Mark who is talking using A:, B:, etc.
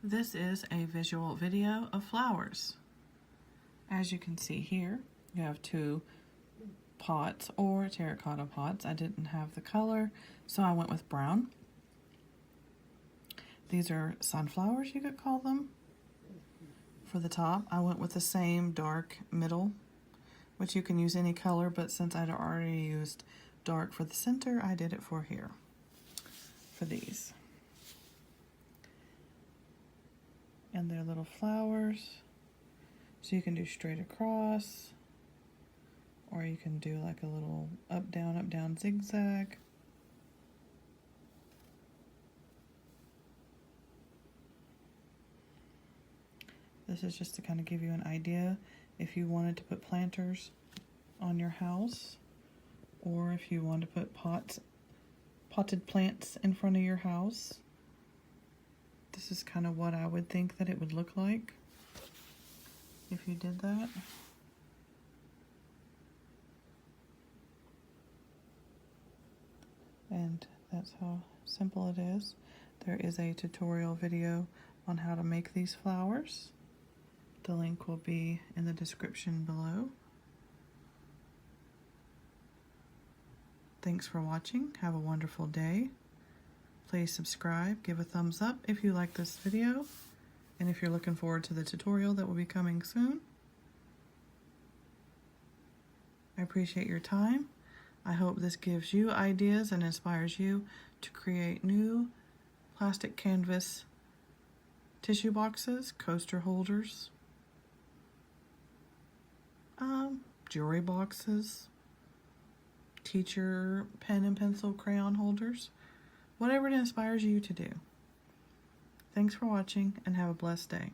A: This is a visual video of flowers. As you can see here, you have two pots or terracotta pots. I didn't have the color, so I went with brown. These are sunflowers, you could call them. For the top, I went with the same dark middle, which you can use any color, but since I'd already used dark for the center, I did it for here, for these. And they're little flowers, so you can do straight across, or you can do like a little up down zigzag. This is just to kind of give you an idea if you wanted to put planters on your house, or if you want to put potted plants in front of your house. This is kind of what I would think that it would look like if you did that. And that's how simple it is. There is a tutorial video on how to make these flowers. The link will be in the description below. Thanks for watching. Have a wonderful day. Please subscribe, give a thumbs up if you like this video, and if you're looking forward to the tutorial that will be coming soon. I appreciate your time. I hope this gives you ideas and inspires you to create new plastic canvas tissue boxes, coaster holders, jewelry boxes, teacher pen and pencil crayon holders. Whatever it inspires you to do. Thanks for watching and have a blessed day.